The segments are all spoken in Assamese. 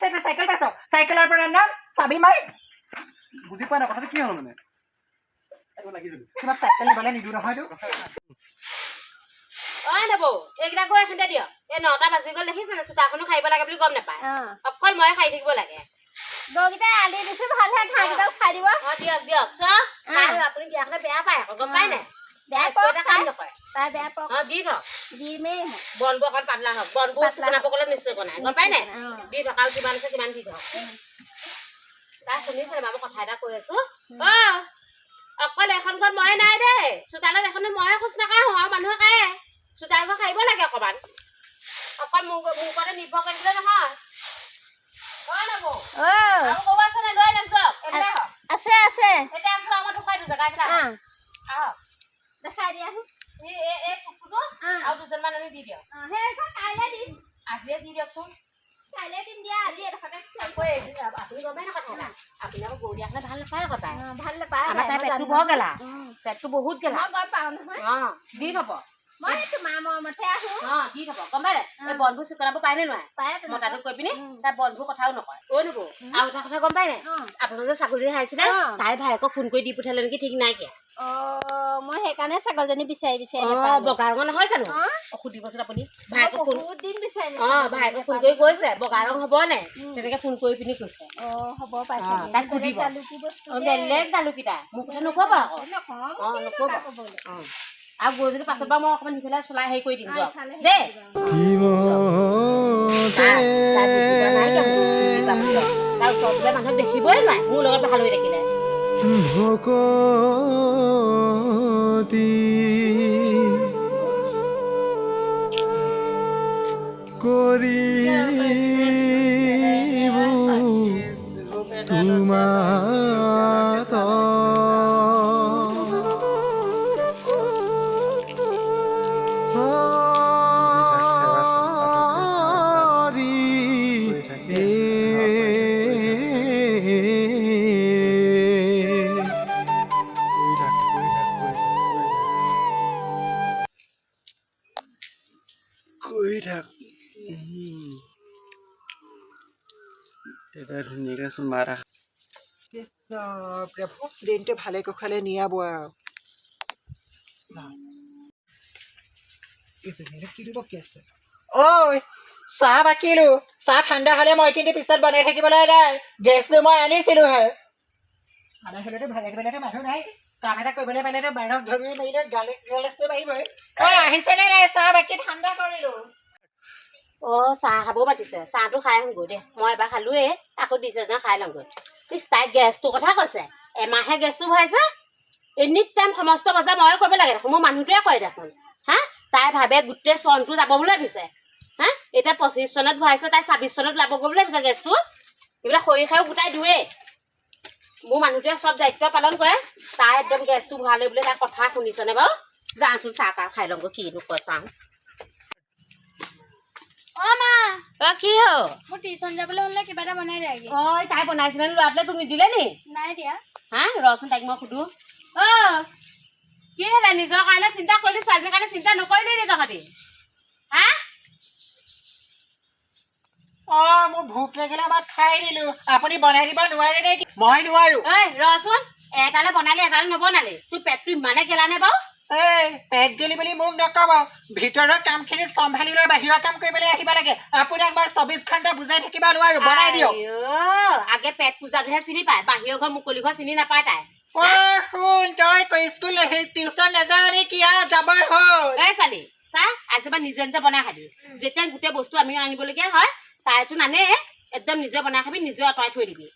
চাইকেল পাইছ চাইকেলৰ পৰা নাম চাবি মাৰি বুজি পোৱা নাই কথাটো কি হ'ল মানে কিবা চাইকেল নিবলে নিদিওঁ নহয়তো নবৌ এইকেইটা গৈ এখিনিতে দিয়ক এই 9টা বাজি গ'ল দেখিছেনে চোতালখনো খাৰিব লাগে বুলি গম নাপায় অকল মই খাই থাকিব লাগে গৰুকেইটা আলি দিছো ভালহে ঘাঁহকেইডাল খাই দিব দিয়ক আপুনি দিয়াখনে বেয়া পায় আকৌ গম পাই নাই বেয়া পায় কাম নকৰে তাই বেয়া পায় দি থক দিমেই বনবোৰ অকণ পাতলা হওক বনবোৰ বনাব গ'লে নিশ্চয় বনাই গম পাই নাই দি থক আৰু কিমান আছে কিমান দি থক তাই শুনিছে মই কথা এটা কৈ আছো অকল এখন ঘৰত ময়ে নাই দেই চোতালত এখনে ময়ে খোজ নাকাঢ়ো আৰু মানুহে কাঢ়ে চোতালখন খাৰিব লাগে অকণমান অকল মোৰ ওপৰতে নিৰ্ভৰ কৰি দিলে নহয় আছে আছে দেখাই দিয়া আৰু দুজনমান আনি দি দিয়ক কাইলৈ দিম আজিয়ে দি দিয়কচোন কাইলৈ দিম দিয়া আজি আপুনি গমেই নাপায় কথা আপুনি আকৌ গৰু দিয়াখনে ভাল নাপায় আকৌ তাই ভাল নাপায় আমাৰ তাই পেটটো বৰ গেলা পেটটো বহুত গেলা মই গম পাওঁ নহয় দি থব মই তোমাৰ মৰমতে আহো দি থব গম পাই এই বনবোৰ চিকনাব পাই নে নোৱাৰে মই তাতো কৈ পিনি তাই বনবোৰ কথাও নকয় নবৌ আৰু এটা কথা গম পাই নাই আপোনালোকে যে ছাগলী হাৰিছিলে তাই ভায়েকক ফোন কৰি দি পঠিয়ালে নেকি ঠিক নাইকিয়া মই সেইকাৰণে ছাগলজনী বিচাৰি বগা ৰঙৰ নহয় জানো সুধিবচোন আপুনি ভায়েকক ফোন বহুত দিন বিচাৰি ভায়েকক ফোন কৰি কৈছে বগা ৰং হ'ব নে তেনেকে ফোন কৰি পিনি কৈছে হ'ব পাইছে তাক সুধিব বেলেগ দালুকিটা মোৰ কথা নকবা আকৌ নকবা আৰু গৰুজনী পাছত বাৰু মই অকণমান সিফালে চলাই হেৰি কৰি দিম দেই তাৰ ওচৰতে মানুহক দেখিবই নোৱাৰে মোৰ লগত ভাল হৈ থাকিলে ধুনীয়াকে চুমা এটা প্ৰভু দিনটো ভালে কুশলে নিয়াব আৰু কিলো বকি আছে ঐ চাহ বাকিলো চাহ ঠাণ্ডা হলে মই কিন্তু পিছত বনাই থাকিবলৈ নাই গেছটো মই আনিছিলোহে আনা হলেতো ভালে গ'লেতো মানুহ নাই কাম এটা কৰিবলৈ পাৰিলেতো বাহিৰত ধৰি মাৰিলে গেছটো বাঢ়িবই আহিছেনে নাই চাহ বাকি ঠাণ্ডা কৰিলো চাহ খাবও মাতিছে চাহটো খাই আহোঁগৈ দে মই এবাৰ খালোৱে আকৌ দিছে যে খাই লওঁগৈ তাই গেছটোৰ কথা কৈছে এমাহে গেছটো ভৰাইছে এনি টাইম সমস্ত বজাৰ ময়ে কৰিব লাগে দেখোন মোৰ মানুহটোৱে কয় দেখোন তাই ভাবে গোটেই চনটো যাব বুলি ভাবিছে এতিয়া 25 চনত ভৰাইছে তাই 26 চনত ওলাবগৈ বুলি ভাবিছে গেছটো এইবিলাক খৰি খাইও গোটাই দিওঁৱেই মোৰ মানুহটোৱে চব দায়িত্ব পালন কৰে তাই একদম গেছটো ভৰালে বোলে তাই কথা শুনিছনে বাৰু যাওঁচোন চাহ কাপ খাই লওঁগৈ কিনো কয় চাওঁ কি হ'ল মোৰ টিউচন যাবলৈ হ'লে কিবা এটা বনাই দিয়ে তাই বনাইছিলে ল'ৰাটোৱে তোক নিদিলে নি নাই দিয়া ৰচোন তাইক মই সুধো কি হ'লে নিজৰ কাৰণে চিন্তা কৰিলি ছোৱালীৰ কাৰণে চিন্তা নকৰিলি নি তহঁতি মোৰ ভোক লাগিলে মই খাই দিলো আপুনি বনাই দিব নোৱাৰে নেকি মই নোৱাৰো ৰচোন এটালে বনালি এটালে নবনালি তোৰ পেটটো ইমানে গেলানে বাৰু পেট গেলি বুলি মোক নকব ভিতৰৰ কামখিনি চম্ভালি লৈ বাহিৰৰ কাম কৰিবলৈ আহিব লাগে আপোনাক মই 24 ঘণ্টা বুজাই থাকিব নোৱাৰো বনাই দিয়ক আগে পেট পূজাটোহে চিনি পায় বাহিৰৰ ঘৰ মুকলি ঘৰ চিনি নাপায় তাই শুন তই স্কুল টিউচন নাযাওঁ কি যাবৰ হ'ল ছোৱালী চা আজি পৰা নিজে নিজে বনাই খাবি যেতিয়া গোটেই বস্তু আমি আনিবলগীয়া হয় তাইতো নানে একদম নিজে বনাই খাবি নিজে আঁতৰাই থৈ দিবি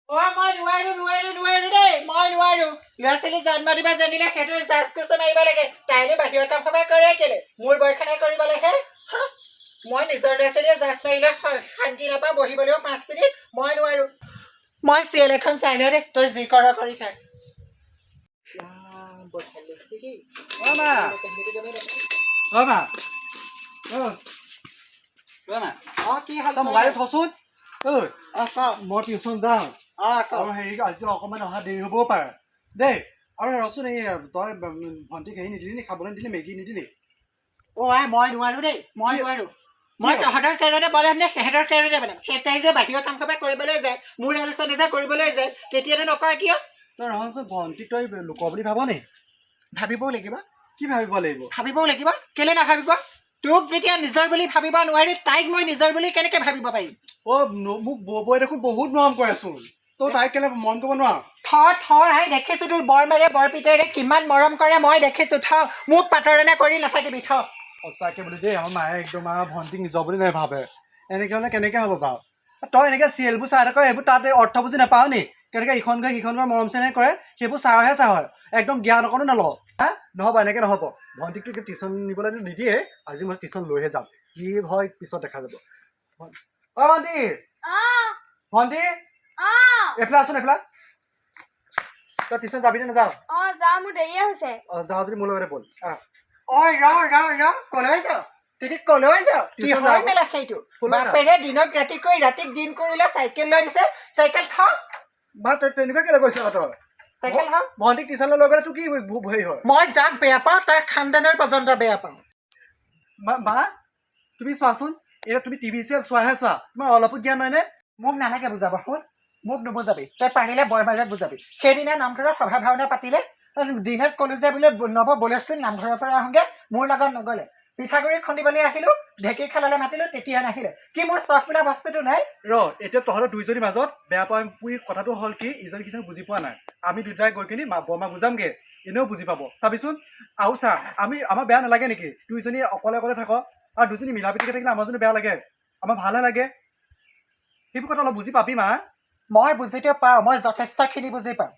মই নোৱাৰো দেই মই নোৱাৰো ল'ৰা ছোৱালী জন্ম দিবা জানিলে সেইটোৰ জাজকুচ মাৰিব লাগে তাইনো বাহিৰৰ কাম সবাই কৰে কেলে মোৰ বয়খানাই কৰিব লাগে মই নিজৰ ল'ৰা ছোৱালীয়ে জাজ মাৰিলে শান্তি নাপাওঁ বহিবলৈও 5 মিনিট মই নোৱাৰো মই চিৰিয়েল এখন চাই লওঁ দে তই যি কৰ কৰি থাক কি হ'ল মোবাইল থচোন মই টিউচন যাওঁ আৰু হেৰি আজি অকণমান অহা দেৰি হ'বও পাৰে দেই আৰু ৰচোন এই তই ভণ্টিক হেৰি নিদিলি নি খাবলৈ নিদিলি মেগী নিদিলি মই নোৱাৰো দেই মই নোৱাৰো মই তহঁতৰ কাৰণে বনাম নে সিহঁতৰ কাৰণে বনাম সেইটাই যে বাহিৰৰ কাম কাম কৰিবলৈ যায় মোৰ আলোচনা যে কৰিবলৈ যায় তেতিয়াতো নকয় কিয় তই ৰহচোন ভণ্টিক তই লোকৰ বুলি ভাব নি ভাবিবও লাগিব কি ভাবিব লাগিব ভাবিবও লাগিব কেলে নাভাবিব তোক যেতিয়া নিজৰ বুলি ভাবিব নোৱাৰি তাইক মই নিজৰ বুলি কেনেকে ভাবিব পাৰিম মোক বৌয়ে দেখোন বহুত মৰম কৰেচোন তই তাইক কেলে মৰম কৰিব নোৱাৰ থৰ আই দেখিছো তোৰ বৰ মাৰে বৰ পিতেৰে কিমান মৰম কৰে মই দেখিছো মোক পাতৰণা কৰি নাথাকিবি সঁচাকে বুলি দেই আমাৰ মায়ে একদম আমাৰ ভণ্টিক নিজৰ বুলি নাভাবে এনেকে হ'লে কেনেকে হ'ব বাৰু তই এনেকে চিৰিয়েলবোৰ চাই থাক এইবোৰ তাতে অৰ্থ বুজি নাপাও নি কেনেকে ইখন গৈ সিখন গৈ মৰম চেনেহ কৰে সেইবোৰ চাওহে চাওঁ একদম জ্ঞান অকণো নলওঁ হা নহ'ব এনেকে নহ'ব ভণ্টিকটো টিউশ্যন নিবলৈ নিদিয়ে আজি মই টিউশ্যন লৈহে যাম কি হয় পিছত দেখা যাব ভণ্টি ভণ্টি এইফালে আছোন এইফালে তই টিউশ্যন যাবি নে নাযাৱ যাওঁ মোৰ দেৰিয়ে হৈছে যাওঁ যদি মোৰ লগতে ব'ল ৰ কলৈ যাওঁ তেতিয়া কলৈ যাওঁ কি হয় মেলা সেইটো বাপেৰে দিনত ৰাতি কৰি ৰাতিক দিন কৰিলে চাইকেল লৈ দিছে চাইকেল মা তই তেনেকুৱা কেলে কৈছ তই চাইকেল ভণ্টিক টিউশ্যন লৈ গ'লে তোৰ কি হেৰি হয় মই যাক বেয়া পাওঁ তাৰ খানদানৰ পৰ্যন্ত বেয়া পাওঁ মা তুমি চোৱাচোন এতিয়া তুমি টিভি চিৰিয়েল চোৱাহে চোৱা তোমাৰ অলপো জ্ঞান নহয়নে মোক নালাগে বুজাব শুন মোক নুবুজাবি তই পাৰিলে বৰমাৰীত বুজাবি সেইদিনা নামঘৰৰ সভা ভাওনা পাতিলে দিনত ক'লো যে বোলে নৱ বলচোন নামঘৰৰ পৰা আহোঁগে মোৰ লগত নগ'লে পিঠাগুড়ি খুন্দিবলৈ আহিলোঁ ঢেঁকী খাললৈ মাতিলোঁ তেতিয়া নাহিলে কি মোৰ চখ বোলা বস্তুটো নাই এতিয়া তহঁতৰ দুইজনীৰ মাজত বেয়া পুৰি কথাটো হ'ল কি ইজনী সিজনী বুজি পোৱা নাই আমি দুটাই গৈ কিনি বৰমাক বুজামগে এনেও বুজি পাব চাবিচোন আৰু চা আমাৰ বেয়া নালাগে নেকি দুইজনী অকলে অকলে থাক আৰু দুজনী মিলা প্ৰীতিকে থাকিলে আমাৰ যদি বেয়া লাগে আমাৰ ভালহে লাগে সেইবোৰ কথা অলপ বুজি পাবি মা মই বুজিটো পাওঁ মই যথেষ্টখিনি বুজি পাওঁ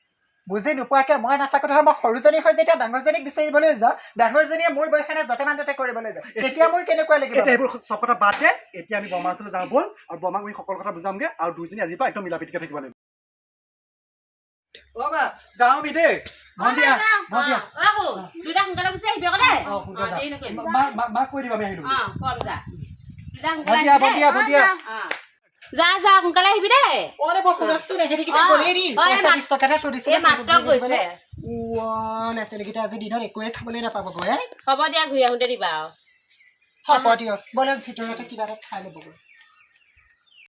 বুজি নোপোৱাকৈ মই নাথাকোঁ নহয় মই সৰুজনী হৈ যেতিয়া ডাঙৰজনীক বিচাৰিবলৈ যাওঁ ডাঙৰজনীয়ে মোৰ বয়সেনে য'তে মান ত'তে কৰিবলৈ যায় তেতিয়া মোৰ কেনেকুৱা লাগিব এতিয়া সেইবোৰ চব কথা বাদ দে এতিয়া আমি বৰমাৰ ওচৰলৈ যাওঁ ব'ল আৰু বৰমাক আমি সকলো কথা বুজামগে আৰু দুইজনী আজিৰ পৰা একদম মিলা প্ৰীতিকে থাকিব লাগিব মা যাওঁ আমি দেই মাক কৈ দিবা আমি আহিলো যা সোনকালে আহিবি দেই ল'ৰা-ছোৱালীকেইটা আজি দিনত একোৱে খাবলৈ নাপাব গৈ হ'ব দিয়া ঘূৰি আহোঁতে দিবা হ'ব দিয়ক ব'লক ভিতৰতে কিবা এটা খাই ল'বগৈ